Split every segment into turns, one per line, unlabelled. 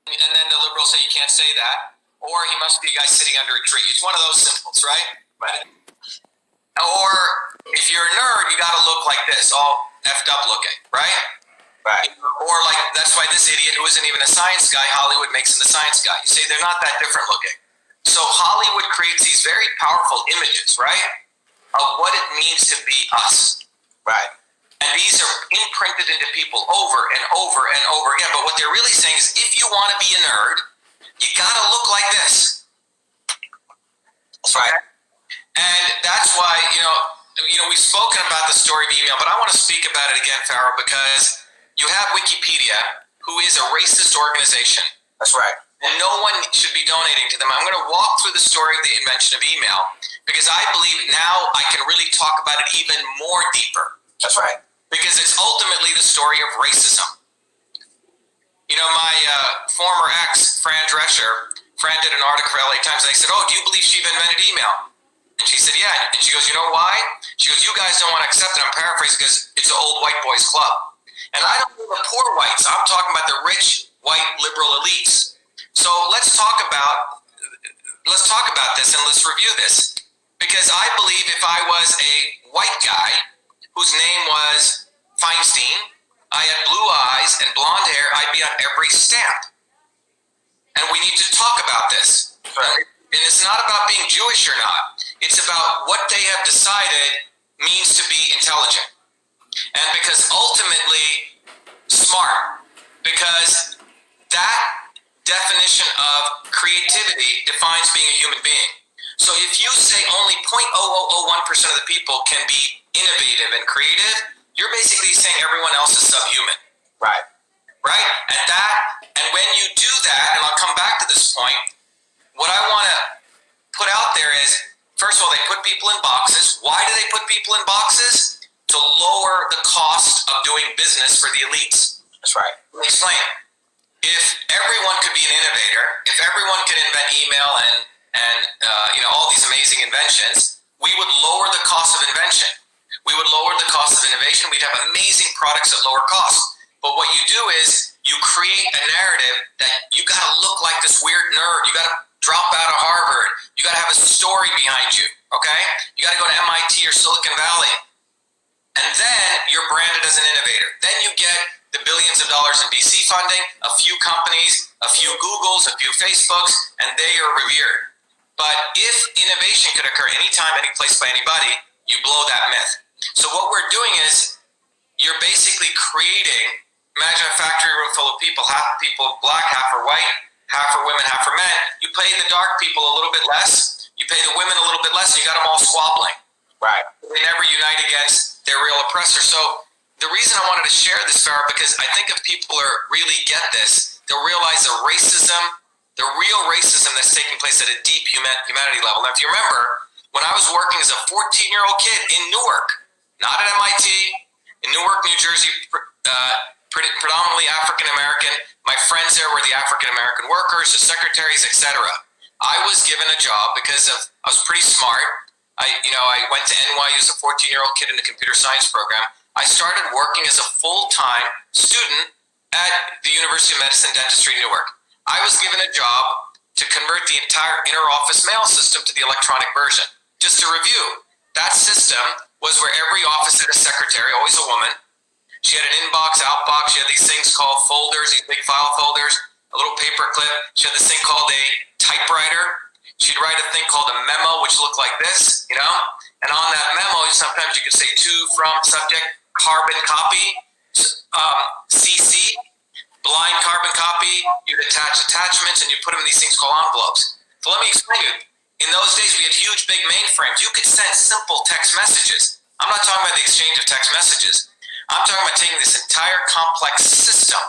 and then the liberals say you can't say that, or he must be a guy sitting under a tree. It's one of those symbols, right? Right. Or if you're a nerd, you got to look like this, all effed up looking, right? Right. Or like, that's why this idiot who isn't even a science guy, Hollywood makes him the science guy. You see, they're not that different looking. So Hollywood creates these very powerful images, right, of what it means to be us. Right. And these are imprinted into people over and over and over again. But what they're really saying is, if you want to be a nerd, you got to look like this. That's right. And that's why, we've spoken about the story of email, but I want to speak about it again, Farrell, because you have Wikipedia, who is a racist organization. That's right. And no one should be donating to them. I'm going to walk through the story of the invention of email, because I believe now I can really talk about it even more deeper. That's right. Because it's ultimately the story of racism. My former ex, Fran Drescher, Fran did an article for LA Times, and I said, "Oh, do you believe she invented email?" And she said, "Yeah." And she goes, "You know why?" She goes, "You guys don't want to accept it." I'm paraphrasing, because it's an old white boys club. And I don't mean the poor whites. I'm talking about the rich, white, liberal elites. So let's talk about this, and let's review this. Because I believe if I was a white guy whose name was Feinstein, I had blue eyes and blonde hair, I'd be on every stamp. And we need to talk about this. Right. And it's not about being Jewish or not. It's about what they have decided means to be intelligent. And because ultimately, smart. Because that definition of creativity defines being a human being. So if you say only 0.0001% of the people can be innovative and creative, you're basically saying everyone else is subhuman. Right. Right? And when you do that, and I'll come back to this point, what I want to put out there is, first of all, they put people in boxes. Why do they put people in boxes? To lower the cost of doing business for the elites. That's right. Let me explain. If everyone could be an innovator, if everyone could invent email and all these amazing inventions, we would lower the cost of invention. We would lower the cost of innovation. We'd have amazing products at lower cost. But what you do is you create a narrative that you got to look like this weird nerd. You got to drop out of Harvard. You got to have a story behind you, okay? You got to go to MIT or Silicon Valley. And then you're branded as an innovator. Then you get the billions of dollars in VC funding, a few companies, a few Googles, a few Facebooks, and they are revered. But if innovation could occur anytime, any place, by anybody, you blow that myth. So what we're doing is you're basically creating, imagine a factory room full of people, half people black, half are white, half are women, half are men. You pay the dark people a little bit less, you pay the women a little bit less, and you got them all squabbling. Right. They never unite against their real oppressor. So the reason I wanted to share this, Farrah, because I think if people really get this, they'll realize the real racism that's taking place at a deep humanity level. Now, if you remember, when I was working as a 14-year-old kid in Newark, not at MIT, in Newark, New Jersey, predominantly African-American, my friends there were the African-American workers, the secretaries, etc. I was given a job because I was pretty smart. I went to NYU as a 14-year-old kid in the computer science program. I started working as a full-time student at the University of Medicine Dentistry, Newark. I was given a job to convert the entire inter-office mail system to the electronic version. Just to review, that system was where every office had a secretary, always a woman. She had an inbox, outbox. She had these things called folders, these big file folders, a little paper clip. She had this thing called a typewriter. She'd write a thing called a memo, which looked like this, And on that memo, sometimes you could say to, from, subject, carbon copy, CC, blind carbon copy. You'd attach attachments, and you put them in these things called envelopes. So let me explain to you. In those days, we had huge, big mainframes. You could send simple text messages. I'm not talking about the exchange of text messages. I'm talking about taking this entire complex system,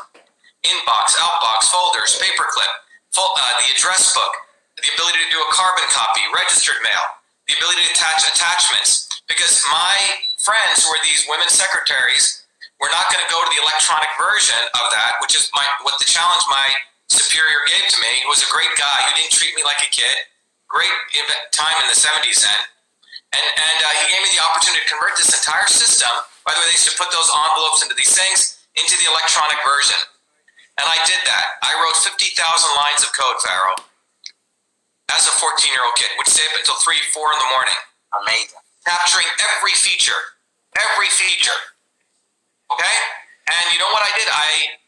inbox, outbox, folders, paperclip, the address book, the ability to do a carbon copy, registered mail, the ability to attach attachments. Because my friends who were these women secretaries were not going to go to the electronic version of that, which is what the challenge my superior gave to me. He was a great guy. He didn't treat me like a kid. Great time in the 70s then. And he gave me the opportunity to convert this entire system. By the way, they used to put those envelopes into these things into the electronic version. And I did that. I wrote 50,000 lines of code, Pharaoh, as a 14-year-old kid. Would stay up until 3, 4 in the morning.
Amazing.
Capturing every feature. Every feature. Okay? And you know what I did? I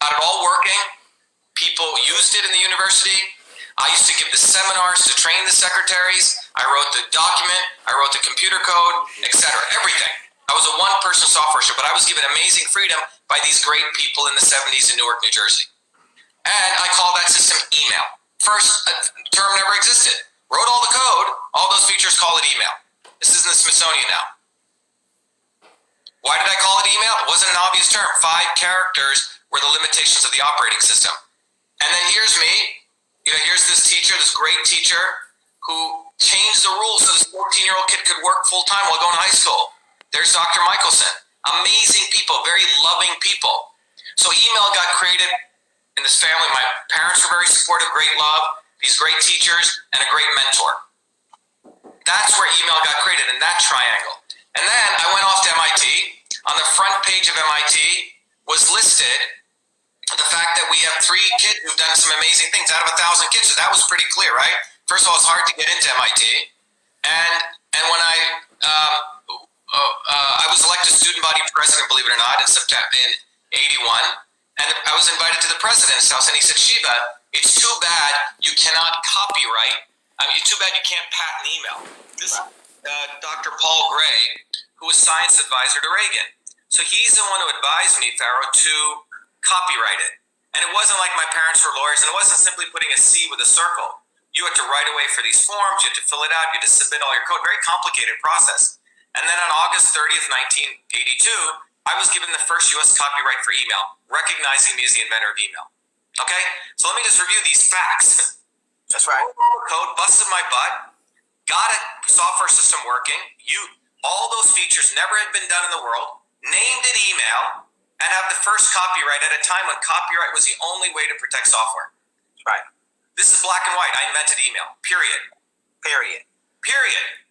got it all working. People used it in the university. I used to give the seminars to train the secretaries. I wrote the document. I wrote the computer code, etc. Everything. I was a one-person software shop, but I was given amazing freedom by these great people in the 70s in Newark, New Jersey. And I call that system email. First term never existed. Wrote all the code, all those features, call it email. This is in the Smithsonian now. Why did I call it email? It wasn't an obvious term. 5 characters were the limitations of the operating system. And then here's me. Here's this teacher, this great teacher, who changed the rules so this 14-year-old kid could work full-time while going to high school. There's Dr. Michelson. Amazing people, very loving people. So email got created in this family. My parents were very supportive, great love, these great teachers, and a great mentor. That's where email got created, in that triangle. And then I went off to MIT. On the front page of MIT was listed the fact that we have 3 kids who've done some amazing things out of 1,000 kids. So that was pretty clear, right? First of all, it's hard to get into MIT. And when I was elected student body president, believe it or not, in September in '81, and I was invited to the president's house, and he said, Shiva, it's too bad you cannot copyright. It's too bad you can't patent email. This Dr. Paul Gray, who was science advisor to Reagan. So he's the one who advised me, Pharaoh, to copyright it. And it wasn't like my parents were lawyers, and it wasn't simply putting a C with a circle. You had to write away for these forms, you had to fill it out, you had to submit all your code. Very complicated process. And then on August 30th, 1982, I was given the first U.S. copyright for email, recognizing me as the inventor of email. Okay? So let me just review these facts.
That's right.
Code, busted my butt, got a software system working. All those features never had been done in the world, named it email, and have the first copyright at a time when copyright was the only way to protect software.
That's right.
This is black and white. I invented email. Period.
Period.
Period.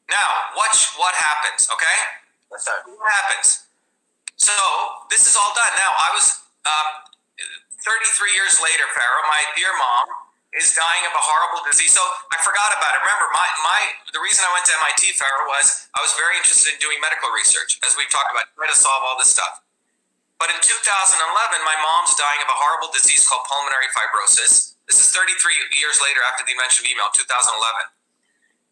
Now, watch what happens, okay?
Yes, sir.
What happens? So, this is all done. Now, I was 33 years later, Pharaoh, my dear mom is dying of a horrible disease. So I forgot about it. Remember, the reason I went to MIT, Pharaoh, was I was very interested in doing medical research, as we've talked about, trying to solve all this stuff. But in 2011, my mom's dying of a horrible disease called pulmonary fibrosis. This is 33 years later after the invention of email, 2011.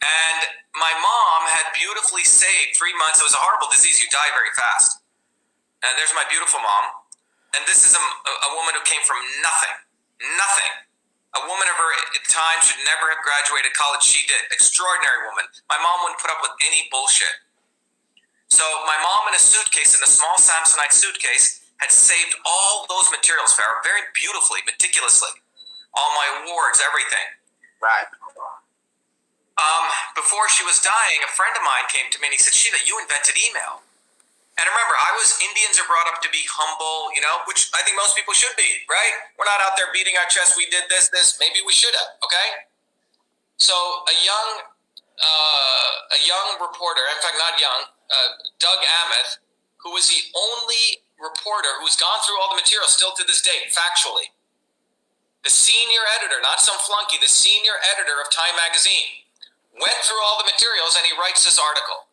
And my mom had beautifully saved 3 months. It was a horrible disease. You die very fast. And there's my beautiful mom. And this is a woman who came from nothing. Nothing. A woman of her time should never have graduated college. She did. Extraordinary woman. My mom wouldn't put up with any bullshit. So my mom in a suitcase, in a small Samsonite suitcase, had saved all those materials, Pharaoh, very beautifully, meticulously. All my awards, everything.
Right.
Before she was dying, a friend of mine came to me and he said, Shiva, you invented email. And remember, Indians are brought up to be humble, which I think most people should be, right? We're not out there beating our chest. We did this, maybe we should have, okay? So a young reporter, in fact, not young, Doug Amith, who was the only reporter who's gone through all the material still to this day, factually. The senior editor, not some flunky, the senior editor of Time magazine, went through all the materials and he writes this article.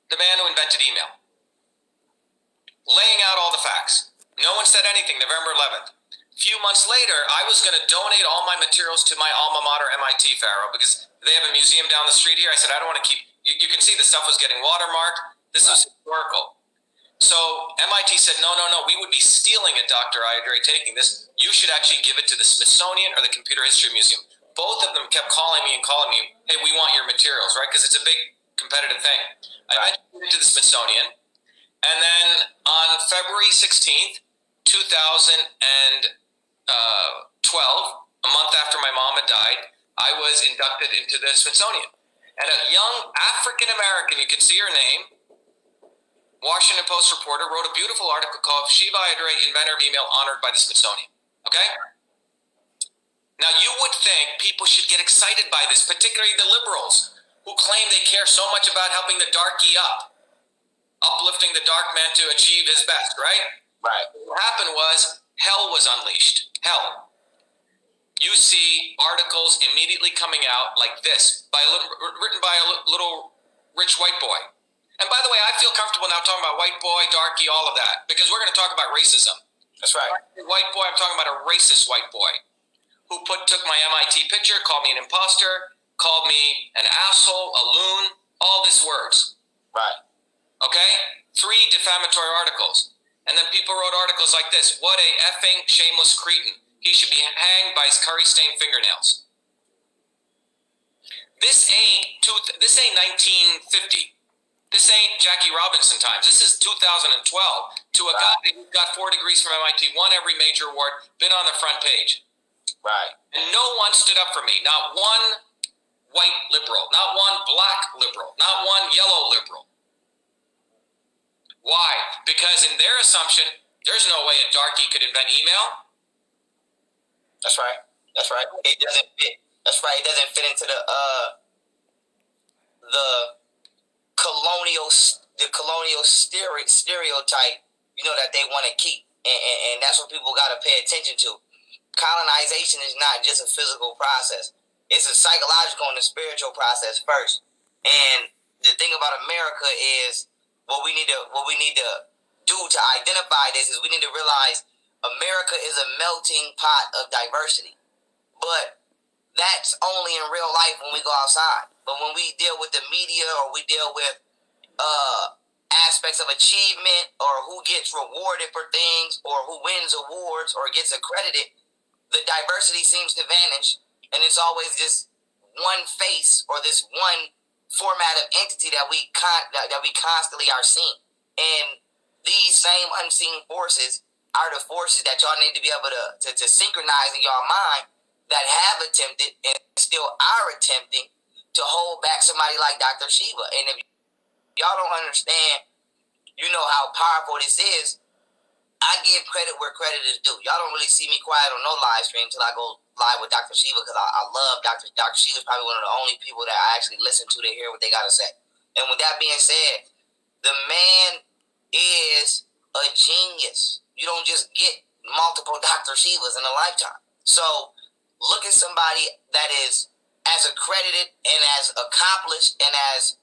The man who invented email. Laying out all the facts. No one said anything, November 11th. A few months later, I was going to donate all my materials to my alma mater, MIT, Pharaoh, because they have a museum down the street here. I said, I don't want to keep, you can see the stuff was getting watermarked. This was historical. So MIT said, no, we would be stealing it, Dr. Iadre, taking this. You should actually give it to the Smithsonian or the Computer History Museum. Both of them kept calling me, hey, we want your materials, right? Because it's a big competitive thing. I went to the Smithsonian, and then on February 16th, 2012, a month after my mom had died, I was inducted into the Smithsonian. And a young African-American, you can see her name, Washington Post reporter, wrote a beautiful article called Shiva Iadre, Inventor of Email, Honored by the Smithsonian. Okay? Now, you would think people should get excited by this, particularly the liberals, who claim they care so much about helping the darky up. uplifting the dark man to achieve his best, right?
Right.
What happened was hell was unleashed. Hell. You see articles immediately coming out like this, written by a little rich white boy. And by the way, I feel comfortable now talking about white boy, darky, all of that, because we're going to talk about racism.
That's right.
White boy, I'm talking about a racist white boy who took my MIT picture, called me an imposter, called me an asshole, a loon, all these words.
Right.
Okay? 3 defamatory articles. And then people wrote articles like this: what a effing shameless cretin. He should be hanged by his curry-stained fingernails. This ain't 1950. This ain't Jackie Robinson times. This is 2012 to a guy who got 4 degrees from MIT, won every major award, been on the front page.
Right.
And no one stood up for me. Not one white liberal, not one black liberal, not one yellow liberal. Why? Because in their assumption, there's no way a darky could invent email.
That's right. That's right. It doesn't fit. That's right. It doesn't fit into the colonial stereotype, that they want to keep, and that's what people got to pay attention to. Colonization is not just a physical process; it's a psychological and a spiritual process first. And the thing about America is what we need to do to identify this is we need to realize America is a melting pot of diversity, but that's only in real life when we go outside. But when we deal with the media or we deal with aspects of achievement or who gets rewarded for things or who wins awards or gets accredited, the diversity seems to vanish, and it's always this one face or this one format of entity that we constantly are seeing. And these same unseen forces are the forces that y'all need to be able to synchronize in y'all mind that have attempted and still are attempting to hold back somebody like Dr. Shiva. And if y'all don't understand, how powerful this is, I give credit where credit is due. Y'all don't really see me quiet on no live stream until I go live with Dr. Shiva because I love Dr. Shiva. Is probably one of the only people that I actually listen to to hear what they got to say. And with that being said, the man is a genius. You don't just get multiple Dr. Shivas in a lifetime. So look at somebody that is as accredited and as accomplished and as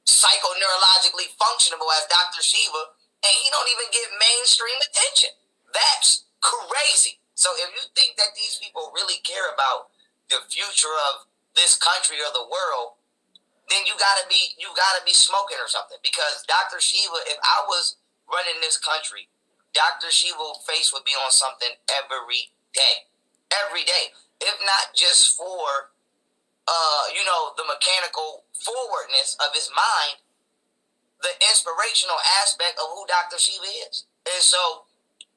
psychoneurologically functionable as Dr. Shiva, and he don't even get mainstream attention. That's crazy. So if you think that these people really care about the future of this country or the world, then you gotta be smoking or something. Because Dr. Shiva, if I was running this country, Dr. Shiva's face would be on something every day. Every day. If not just for the mechanical forwardness of his mind, the inspirational aspect of who Dr. Shiva is. And so,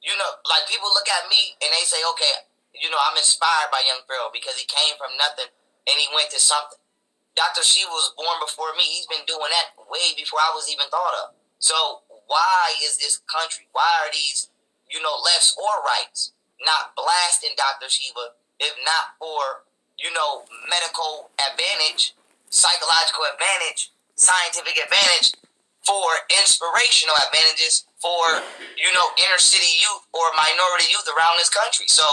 like people look at me and they say, okay, I'm inspired by Young Pharaoh because he came from nothing and he went to something. Dr. Shiva was born before me. He's been doing that way before I was even thought of. So why is this country, why are these, lefts or rights not blasting Dr. Shiva if not for, medical advantage, psychological advantage, scientific advantage, for inspirational advantages for, inner city youth or minority youth around this country. So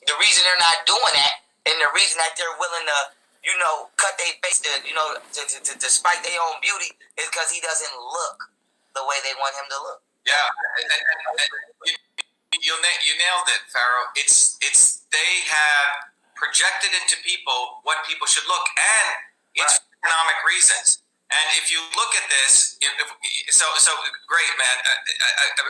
the reason they're not doing that and the reason that they're willing to, cut their face to spite their own beauty is because he doesn't look the way they want him to look.
Yeah, and you nailed it, Pharaoh. It's they have projected into people what people should look, and it's for economic reasons. And if you look at this, so great, man.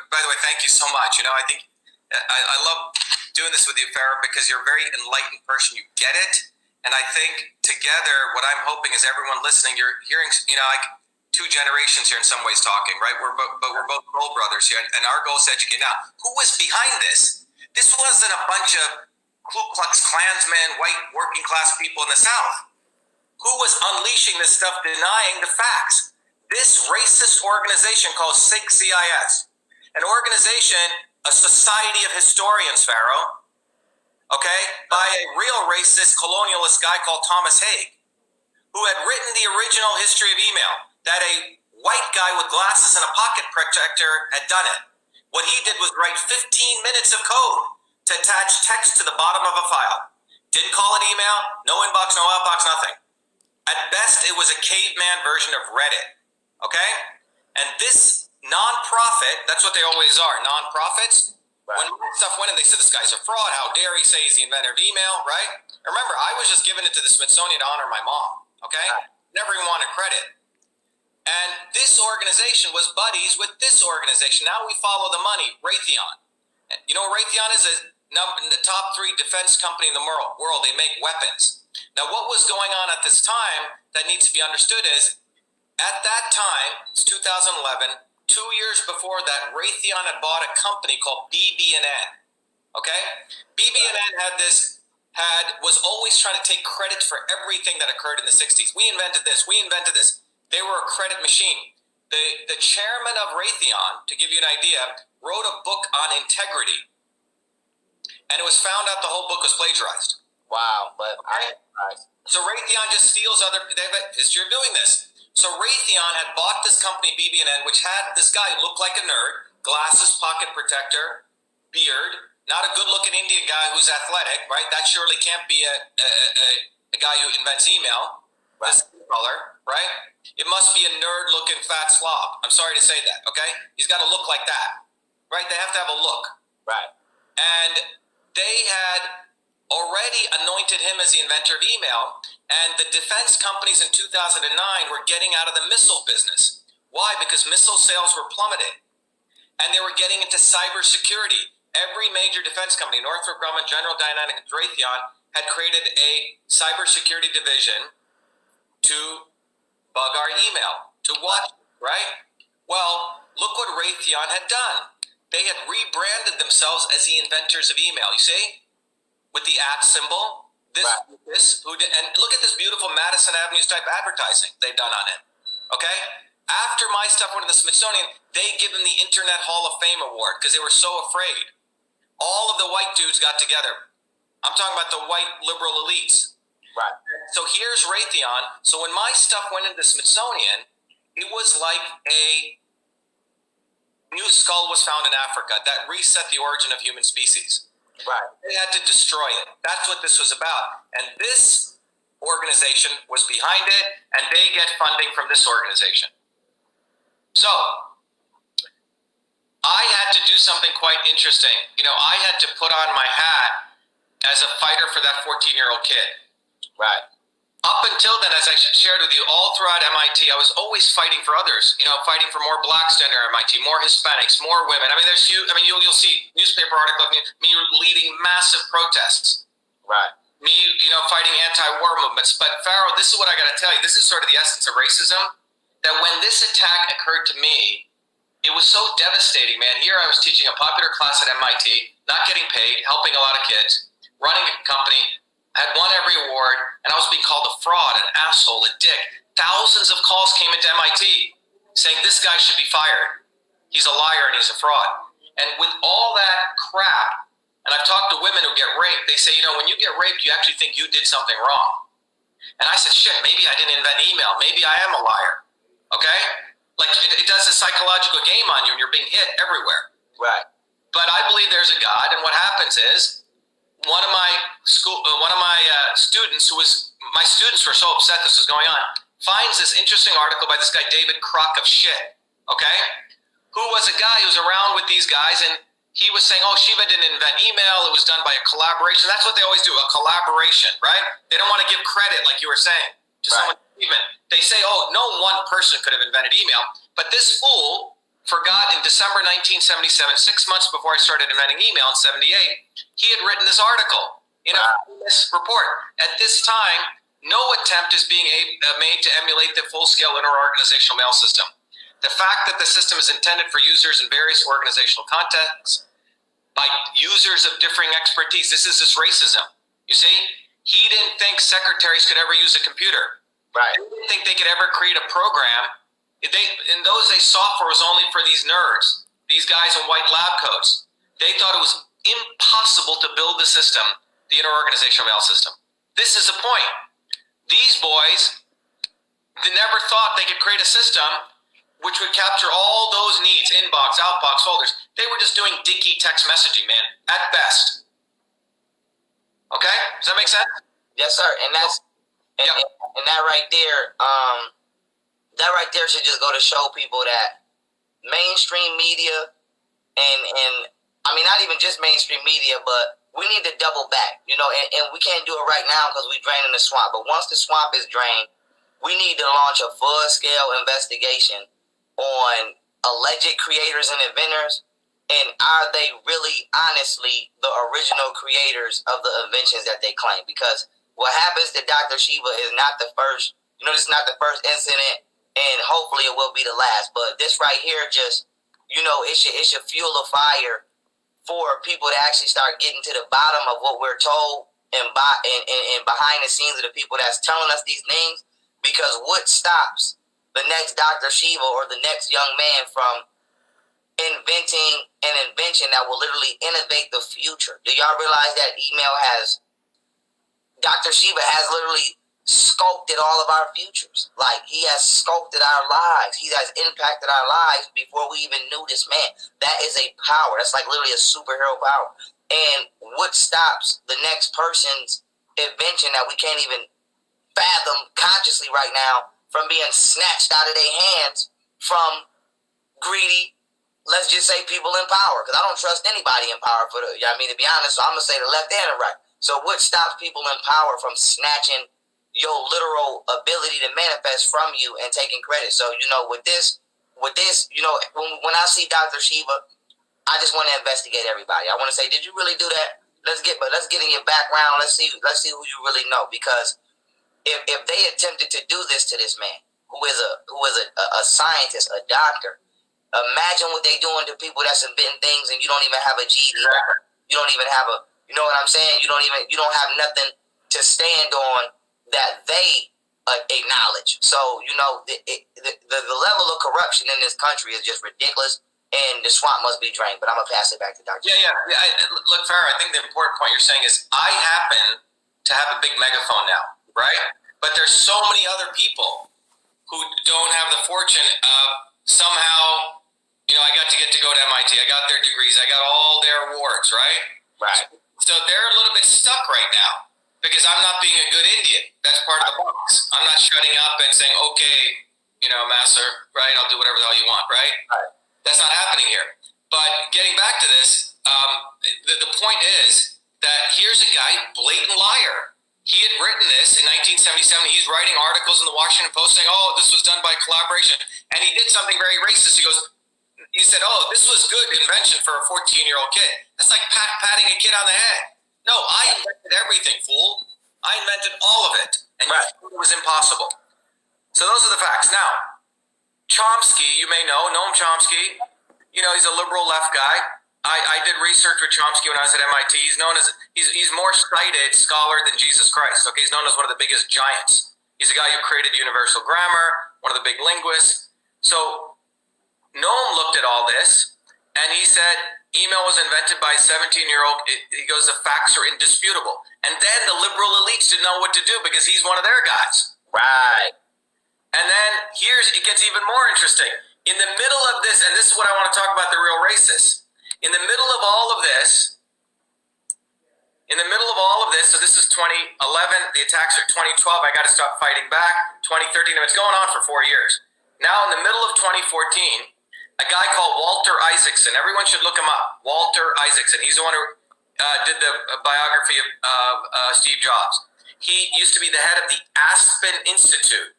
By the way, thank you so much. I think I love doing this with you, Pharaoh, because you're a very enlightened person. You get it, and I think together, what I'm hoping is everyone listening, you're hearing, like 2 generations here in some ways talking, right? We're both gold brothers here, and our goal is to educate. Now, who was behind this? This wasn't a bunch of Ku Klux Klansmen, white working class people in the South. Who was unleashing this stuff, denying the facts? This racist organization called CIS, an organization, a society of historians, Pharaoh, okay, by a real racist colonialist guy called Thomas Haig, who had written the original history of email that a white guy with glasses and a pocket protector had done it. What he did was write 15 minutes of code to attach text to the bottom of a file. Didn't call it email, no inbox, no outbox, nothing. At best, it was a caveman version of Reddit, okay? And this nonprofit, that's what they always are, nonprofits. Right. When my stuff went in, they said, this guy's a fraud. How dare he say he's the inventor of email, right? Remember, I was just giving it to the Smithsonian to honor my mom, okay? Right. Never even wanted credit. And this organization was buddies with this organization. Now we follow the money, Raytheon. You know what Raytheon is? The top 3 defense company in the world. They make weapons. Now, what was going on at this time that needs to be understood is, at that time, it's 2011, 2 years before that, Raytheon had bought a company called BB&N. Okay? BB&N was always trying to take credit for everything that occurred in the 60s. We invented this. We invented this. They were a credit machine. The chairman of Raytheon, to give you an idea, wrote a book on integrity. And it was found out the whole book was plagiarized.
Wow, but
so Raytheon just steals they have a history of doing this. So Raytheon had bought this company, BB&N, which had this guy look like a nerd, glasses, pocket protector, beard, not a good-looking Indian guy who's athletic, right? That surely can't be a guy who invents email. Right. This color, right? It must be a nerd-looking fat slob. I'm sorry to say that, okay? He's got to look like that, right? They have to have a look.
Right.
And they had already anointed him as the inventor of email, and the defense companies in 2009 were getting out of the missile business. Why? Because missile sales were plummeting, and they were getting into cybersecurity. Every major defense company, Northrop Grumman, General Dynamics, and Raytheon, had created a cybersecurity division to bug our email, to watch, right? Well, look what Raytheon had done. They had rebranded themselves as the inventors of email, you see? With the @ symbol, and look at this beautiful Madison Avenue type advertising they've done on it, okay? After my stuff went to the Smithsonian, they give them the Internet Hall of Fame Award because they were so afraid. All of the white dudes got together. I'm talking about the white liberal elites.
Right.
So here's Raytheon. So when my stuff went into the Smithsonian, it was like a new skull was found in Africa that reset the origin of human species.
Right.
They had to destroy it. That's what this was about. And this organization was behind it, and they get funding from this organization. So I had to do something quite interesting. You know, I had to put on my hat as a fighter for that 14-year-old kid.
Right.
Up until then, as I shared with you, all throughout MIT, I was always fighting for others. You know, fighting for more blacks to enter MIT, more Hispanics, more women. I mean, you'll see newspaper article of me leading massive protests.
Right.
Me, fighting anti-war movements. But Pharaoh, this is what I got to tell you. This is sort of the essence of racism. That when this attack occurred to me, it was so devastating, man. Here I was teaching a popular class at MIT, not getting paid, helping a lot of kids, running a company, had won every award, and I was being called a fraud, an asshole, a dick. Thousands of calls came into MIT saying this guy should be fired. He's a liar and he's a fraud. And with all that crap, and I've talked to women who get raped, they say, when you get raped, you actually think you did something wrong. And I said, shit, maybe I didn't invent email. Maybe I am a liar. Okay? Like, it does a psychological game on you and you're being hit everywhere.
Right.
But I believe there's a God, and what happens is, one of my students my students were so upset this was going on, finds this interesting article by this guy, David Crock of Shit, okay? Who was a guy who's around with these guys, and he was saying, Shiva didn't invent email, it was done by a collaboration. That's what they always do, a collaboration, right? They don't want to give credit, like you were saying, to someone even. They say, no one person could have invented email, but this fool forgot in December 1977, 6 months before I started inventing email in 78, he had written this article in a famous report. At this time, no attempt is being made to emulate the full-scale inter-organizational mail system. The fact that the system is intended for users in various organizational contexts by users of differing expertise. This is this racism. You see? He didn't think secretaries could ever use a computer.
Right.
He didn't think they could ever create a program. In those days, software was only for these nerds, these guys in white lab coats. They thought it was impossible to build the system, the inter-organizational mail system. This is the point. These boys, they never thought they could create a system which would capture all those needs, inbox, outbox, folders. They were just doing dinky text messaging, man, at best. Okay? Does that make sense?
Yes, sir. And that's and that right there, should just go to show people that mainstream media and I mean not even just mainstream media, but we need to double back, you know, and we can't do it right now because we're draining the swamp. But once the swamp is drained, we need to launch a full-scale investigation on alleged creators and inventors, and are they really, honestly, the original creators of the inventions that they claim? Because what happens to Dr. Shiva is not the first, you know, this is not the first incident, and hopefully it will be the last. But this right here just, you know, it should fuel a fire for people to actually start getting to the bottom of what we're told and behind the scenes of the people that's telling us these things. Because what stops the next Dr. Shiva or the next young man from inventing an invention that will literally innovate the future? Do y'all realize that Dr. Shiva has literally sculpted all of our futures? Like, he has sculpted our lives. He has impacted our lives before we even knew this man. That is a power. That's like literally a superhero power. And what stops the next person's invention that we can't even fathom consciously right now from being snatched out of their hands from greedy, let's just say, people in power? Because I don't trust anybody in power for the, you know what I mean, to be honest. So I'm going to say the left and the right. So what stops people in power from snatching your literal ability to manifest from you and taking credit? So, you know, with this, you know, when I see Dr. Shiva, I just want to investigate everybody. I want to say, did you really do that? Let's get in your background. Let's see who you really know. Because if they attempted to do this to this man, who is a scientist, a doctor, imagine what they doing to people that's inventing things and you don't even have a GED. You don't even have a, you know what I'm saying? You don't have nothing to stand on that they acknowledge. So, you know, the level of corruption in this country is just ridiculous, and the swamp must be drained. But I'm gonna pass it back to Dr.
Look, Farrah, I think the important point you're saying is I happen to have a big megaphone now, right? But there's so many other people who don't have the fortune of somehow, you know, I got to go to MIT, I got their degrees, I got all their awards, right?
Right.
So they're a little bit stuck right now because I'm not being a good Indian. That's part of the box. I'm not shutting up and saying, okay, you know, master, right? I'll do whatever the hell you want, right?
Right.
That's not happening here. But getting back to this, the point is that here's a guy, blatant liar. He had written this in 1977. He's writing articles in the Washington Post saying, oh, this was done by collaboration. And he did something very racist. He said, oh, this was good invention for a 14-year-old kid. That's like patting a kid on the head. No, I invented everything, fool. I invented all of it. And it was impossible. So those are the facts. Now, Chomsky, you may know Noam Chomsky. You know, he's a liberal left guy. I did research with Chomsky when I was at MIT. He's known as, he's more cited scholar than Jesus Christ. Okay, he's known as one of the biggest giants. He's a guy who created universal grammar, one of the big linguists. So Noam looked at all this, and he said email was invented by a 17-year-old. He goes, the facts are indisputable. And then the liberal elites didn't know what to do because he's one of their guys.
Right.
And then it gets even more interesting. In the middle of this, and this is what I want to talk about the real racists. In the middle of all of this, so this is 2011, the attacks are 2012, I got to stop fighting back, 2013, and it's going on for 4 years. Now in the middle of 2014, a guy called Walter Isaacson, everyone should look him up, Walter Isaacson, he's the one who did the biography of Steve Jobs. He used to be the head of the Aspen Institute.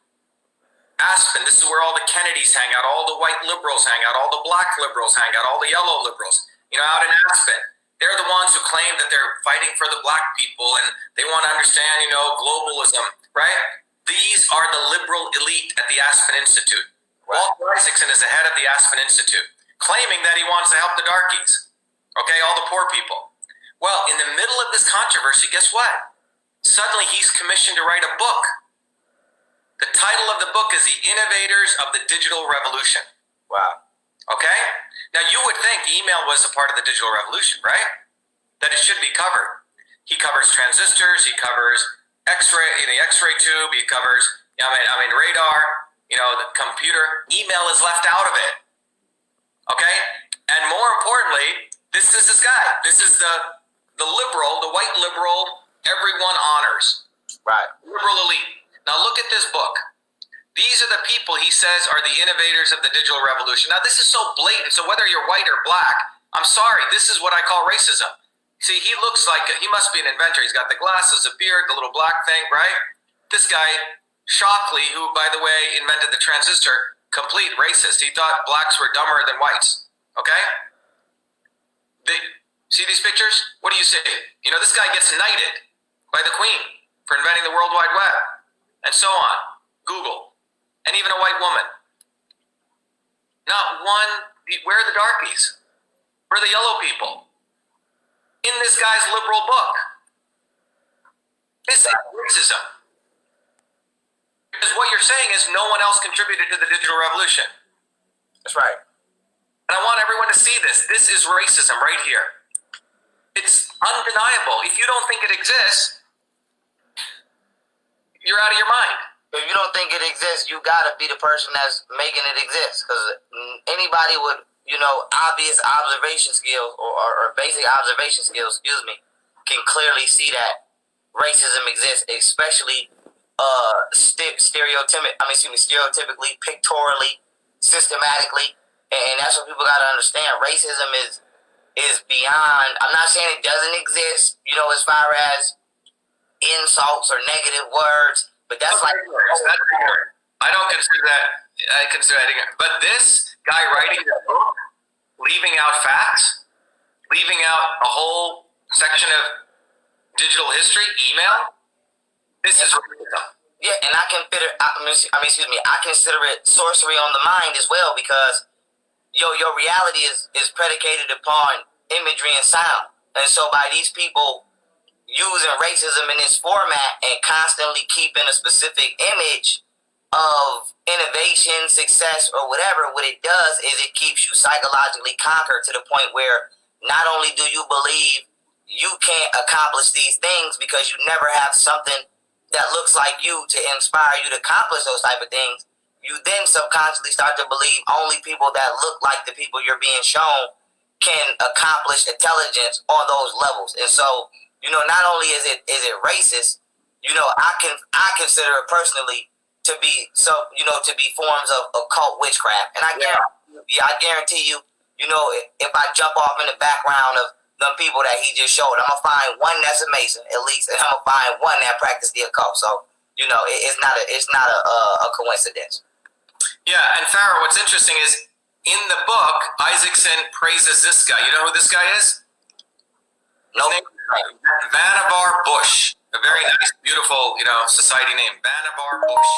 Aspen, this is where all the Kennedys hang out, all the white liberals hang out, all the black liberals hang out, all the yellow liberals, you know, out in Aspen. They're the ones who claim that they're fighting for the black people and they want to understand, you know, globalism, right? These are the liberal elite at the Aspen Institute. Walter Isaacson is the head of the Aspen Institute, claiming that he wants to help the darkies, okay, all the poor people. Well, in the middle of this controversy, guess what? Suddenly he's commissioned to write a book. The title of the book is The Innovators of the Digital Revolution.
Wow.
Okay? Now, you would think email was a part of the digital revolution, right? That it should be covered. He covers transistors. He covers X-ray in the X-ray tube. He covers, I mean, radar. the computer, email is left out of it. Okay? And more importantly, this is this guy. This is the liberal, the white liberal, everyone honors.
Right.
Liberal elite. Now look at this book. These are the people he says are the innovators of the digital revolution. Now this is so blatant, so whether you're white or black, I'm sorry, this is what I call racism. See, he looks like, he must be an inventor. He's got the glasses, the beard, the little black thing, right? This guy, Shockley, who, by the way, invented the transistor, complete racist. He thought blacks were dumber than whites, okay? See these pictures? What do you see? This guy gets knighted by the Queen for inventing the World Wide Web, and so on. Google. And even a white woman. Not one, where are the darkies? Where are the yellow people? In this guy's liberal book. This is racism. Because what you're saying is no one else contributed to the digital revolution.
That's right.
And I want everyone to see this. This is racism right here. It's undeniable. If you don't think it exists, you're out of your mind.
If you don't think it exists, you gotta be the person that's making it exist. Because anybody with, obvious observation skills or basic observation skills, can clearly see that racism exists, especially stereotypically, pictorially, systematically, and that's what people gotta understand. Racism is beyond. I'm not saying it doesn't exist, as far as insults or negative words. But that's like
I don't consider that. I consider that. But this guy writing the book, leaving out facts, leaving out a whole section of digital history, email. This is racism.
Yeah, and I consider. I consider it sorcery on the mind as well, because your reality is predicated upon imagery and sound, and so by these people using racism in this format and constantly keeping a specific image of innovation, success, or whatever, what it does is it keeps you psychologically conquered to the point where not only do you believe you can't accomplish these things because you never have something that looks like you to inspire you to accomplish those type of things, you then subconsciously start to believe only people that look like the people you're being shown can accomplish intelligence on those levels. And so, not only is it racist, I consider it personally to be to be forms of occult witchcraft. And I guarantee you, if I jump off in the background of the people that he just showed, I'm gonna find one that's amazing at least, and I'm gonna find one that practice the occult. So it's not a coincidence.
Yeah, and Farrah, what's interesting is in the book, Isaacson praises this guy. You know who this guy is?
No.
Vannevar Bush. A very nice, beautiful, society name. Vannevar Bush.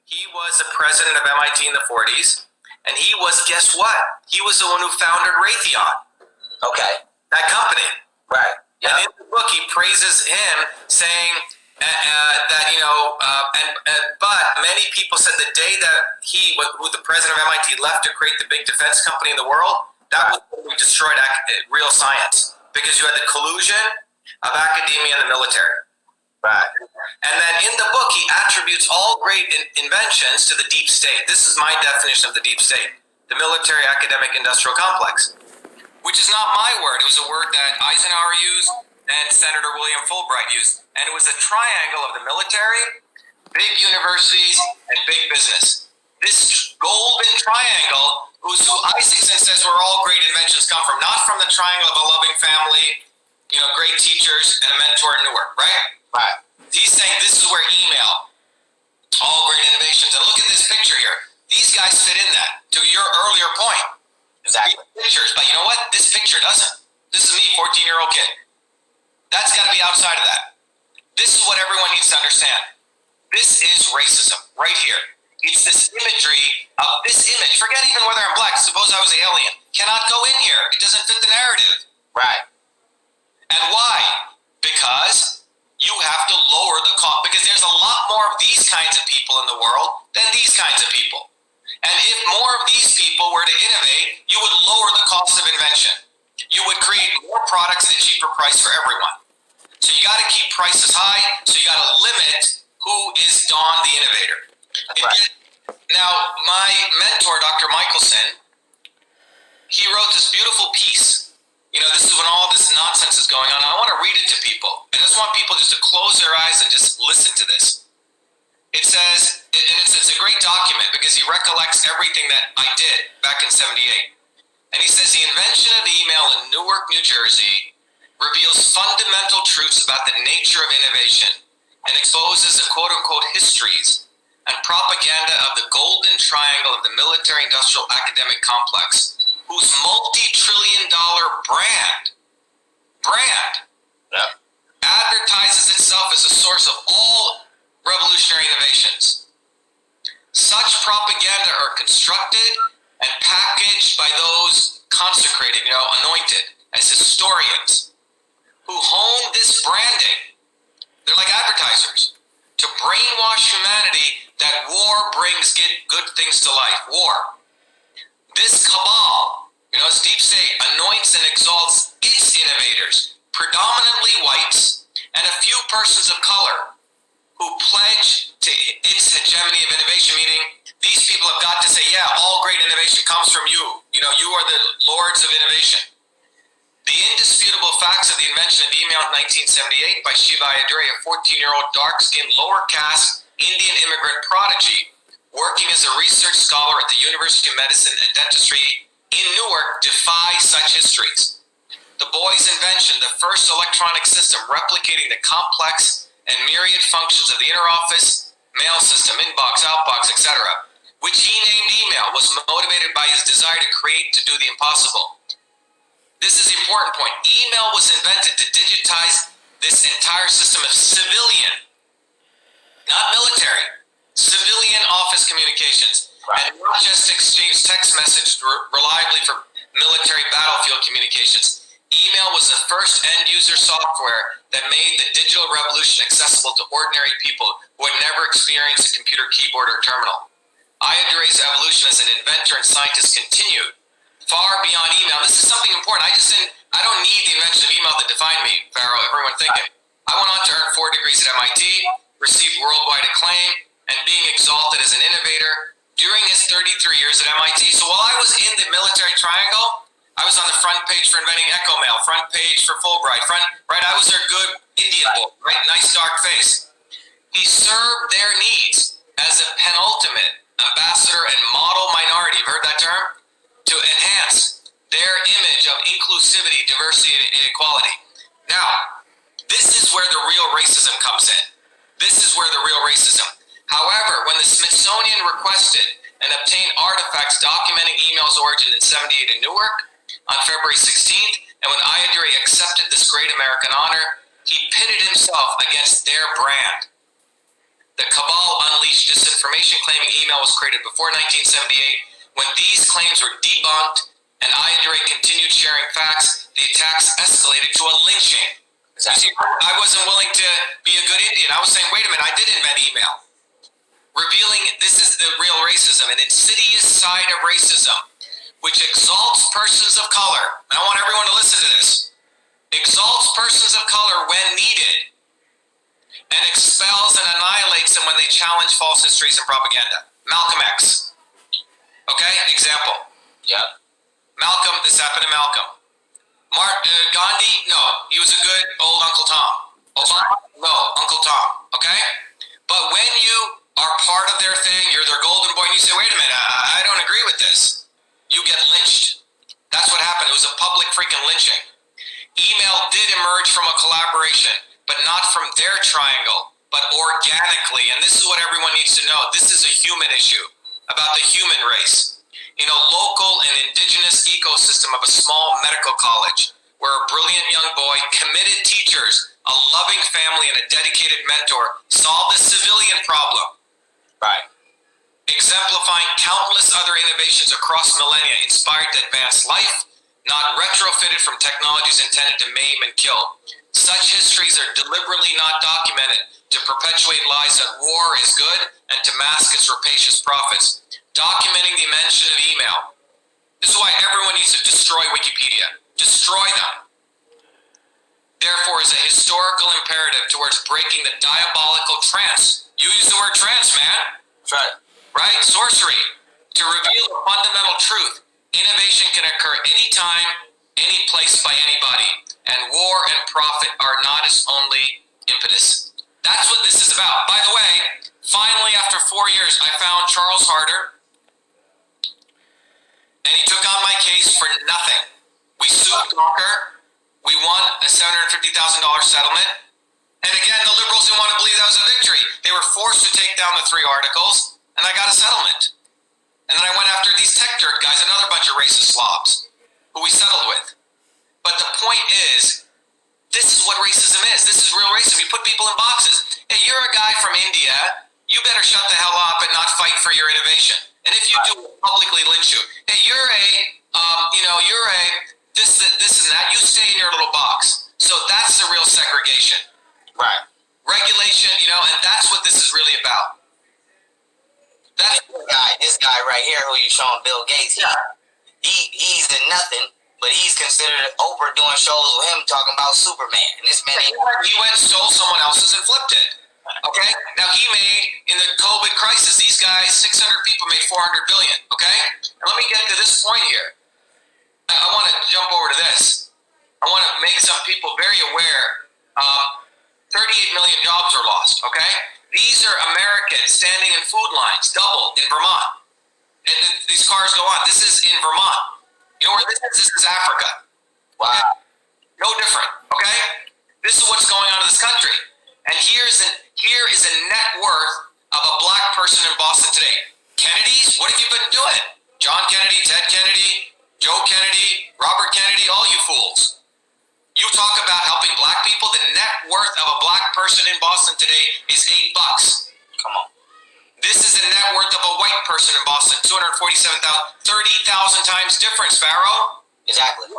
He was the president of MIT in the 40s, and he was, guess what? He was the one who founded Raytheon.
Okay.
That company.
Right. Yeah.
And in the book, he praises him, saying that, but many people said the day that he, who the president of MIT, left to create the big defense company in the world, that was when we destroyed real science. Because you had the collusion of academia and the military.
Right.
And then in the book, he attributes all great inventions to the deep state. This is my definition of the deep state, the military academic industrial complex, which is not my word. It was a word that Eisenhower used and Senator William Fulbright used. And it was a triangle of the military, big universities, and big business. This golden triangle, who Isaacson says where all great inventions come from, not from the triangle of a loving family, great teachers, and a mentor in Newark, right?
Right.
He's saying this is where email, all great innovations. And look at this picture here. These guys fit in that, to your earlier point.
Exactly.
Pictures, but you know what? This picture doesn't. This is me, 14-year-old kid. That's got to be outside of that. This is what everyone needs to understand. This is racism, right here. It's this imagery of this image. Forget even whether I'm black. Suppose I was an alien. Cannot go in here. It doesn't fit the narrative.
Right.
And why? Because you have to lower the cost. Because there's a lot more of these kinds of people in the world than these kinds of people. And if more of these people were to innovate, you would lower the cost of invention. You would create more products at a cheaper price for everyone. So you got to keep prices high. So you got to limit who is Don the innovator. Now, my mentor, Dr. Michelson, he wrote this beautiful piece. You know, this is when all this nonsense is going on. I want to read it to people. I just want people just to close their eyes and just listen to this. It says, and it's a great document because he recollects everything that I did back in 78. And he says the invention of email in Newark, New Jersey reveals fundamental truths about the nature of innovation and exposes the quote-unquote histories and propaganda of the golden triangle of the military-industrial academic complex, whose multi-trillion-dollar brand
Yep.
advertises itself as a source of all revolutionary innovations. Such propaganda are constructed and packaged by those consecrated, anointed as historians who hone this branding. They're like advertisers to brainwash humanity that war brings good things to life. War. This cabal, it's deep state, anoints and exalts its innovators, predominantly whites, and a few persons of color who pledge to its hegemony of innovation, meaning these people have got to say, yeah, all great innovation comes from you. You are the lords of innovation. The indisputable facts of the invention of email in 1978 by Shiva Ayyadurai, a 14-year-old dark-skinned, lower-caste Indian immigrant prodigy, working as a research scholar at the University of Medicine and Dentistry in Newark, defy such histories. The boy's invention, the first electronic system replicating the complex and myriad functions of the inner office, mail system, inbox, outbox, etc., which he named email, was motivated by his desire to create, to do the impossible. This is the important point. Email was invented to digitize this entire system of civilian, not military, civilian office communications, and not just exchange text messages reliably for military battlefield communications. Email was the first end-user software that made the digital revolution accessible to ordinary people who had never experienced a computer keyboard or terminal. Ayyadurai's evolution as an inventor and scientist continued far beyond email. This is something important. I don't need the invention of email to define me, Pharaoh, everyone thinking. I went on to earn 4 degrees at MIT, received worldwide acclaim, and being exalted as an innovator during his 33 years at MIT. So while I was in the military triangle, I was on the front page for inventing Echo Mail, front page for Fulbright, I was their good Indian boy, right? Nice dark face. He served their needs as a penultimate ambassador and model minority. You've heard that term? To enhance their image of inclusivity, diversity, and equality. Now, this is where the real racism comes in. This is where the real racism. However, when the Smithsonian requested and obtained artifacts documenting email's origin in 78 in Newark on February 16th, and when Ayyadurai accepted this great American honor, he pitted himself against their brand. The cabal unleashed disinformation claiming email was created before 1978. When these claims were debunked and Ayyadurai continued sharing facts, the attacks escalated to a lynching.
Exactly.
See, I wasn't willing to be a good Indian. I was saying, wait a minute, I did invent email. Revealing this is the real racism, an insidious side of racism, which exalts persons of color. And I want everyone to listen to this. Exalts persons of color when needed, and expels and annihilates them when they challenge false histories and propaganda. Malcolm X. Okay, example.
Yep.
Malcolm, this happened to Malcolm. Gandhi, no, he was a good old Uncle Tom. Obama, no, Uncle Tom, okay? But when you are part of their thing, you're their golden boy, and you say, wait a minute, I don't agree with this, you get lynched. That's what happened. It was a public freaking lynching. Email did emerge from a collaboration, but not from their triangle, but organically. And this is what everyone needs to know. This is a human issue about the human race. In a local and indigenous ecosystem of a small medical college, where a brilliant young boy, committed teachers, a loving family, and a dedicated mentor solved the civilian problem.
Right.
Exemplifying countless other innovations across millennia inspired to advance life, not retrofitted from technologies intended to maim and kill. Such histories are deliberately not documented to perpetuate lies that war is good and to mask its rapacious profits. Documenting the invention of email. This is why everyone needs to destroy Wikipedia. Destroy them. Therefore, is a historical imperative towards breaking the diabolical trance. You use the word trance, man.
That's right.
right? Sorcery. To reveal a fundamental truth. Innovation can occur anytime, any place by anybody. And war and profit are not its only impetus. That's what this is about. By the way, finally, after 4 years, I found Charles Harder, and he took on my case for nothing. We sued Gawker. We won a $750,000 settlement. And again, the liberals didn't want to believe that was a victory. They were forced to take down the 3 articles, and I got a settlement. And then I went after these tech dirt guys, another bunch of racist slobs, who we settled with. But the point is, this is what racism is. This is real racism. You put people in boxes. Hey, you're a guy from India. You better shut the hell up and not fight for your innovation. And if you do, we'll publicly lynch you. Hey, you're a, this and that. You stay in your little box. So that's the real segregation.
Right.
Regulation, and that's what this is really about.
This guy right here who you showing, Bill Gates, he's in nothing, but he's considered Oprah doing shows with him talking about Superman. And this man,
he went and stole someone else's and flipped it. Okay? Now he made, in the COVID crisis, these guys, 600 people made 400 billion. Okay? And let me get to this point here. I want to jump over to this. I want to make some people very aware. 38 million jobs are lost. Okay? These are Americans standing in food lines, doubled in Vermont. And these cars go on. This is in Vermont. You know where this is? This is Africa.
wow.
Okay? No different, okay? This is what's going on in this country. And here is a net worth of a black person in Boston today. Kennedys, what have you been doing? John Kennedy, Ted Kennedy, Joe Kennedy, Robert Kennedy, all you fools. You talk about helping black people, the net worth of a black person in Boston today is $8.
Come on.
This is the net worth of a white person in Boston, 247,000, 30,000 times difference, Pharaoh.
Exactly.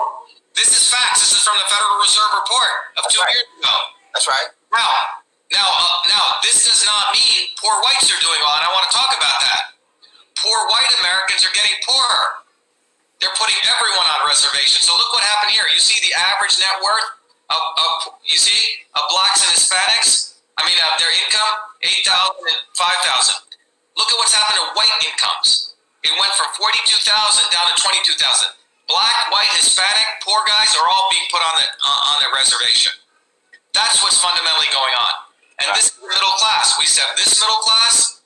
This is facts. This is from the Federal Reserve report of
That's
2
right.
years ago.
That's right.
Now, this does not mean poor whites are doing well, and I want to talk about that. Poor white Americans are getting poorer. They're putting everyone on reservations. So look what happened here. You see the average net worth of blacks and Hispanics? Their income, 8,000 and 5,000. Look at what's happened to white incomes. It went from 42,000 down to 22,000. Black, white, Hispanic, poor guys are all being put on the reservation. That's what's fundamentally going on. And this is the middle class. We used to have this middle class,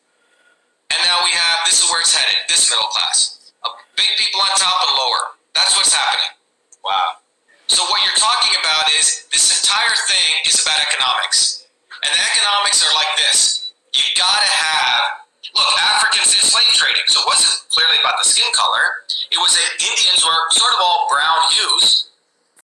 and now we have, this is where it's headed, this middle class. Big people on top and lower. That's what's happening.
Wow.
So what you're talking about is, this entire thing is about economics. And the economics are like this. You gotta have, look, Africans did slave trading, so it wasn't clearly about the skin color. It was that Indians were sort of all brown hues,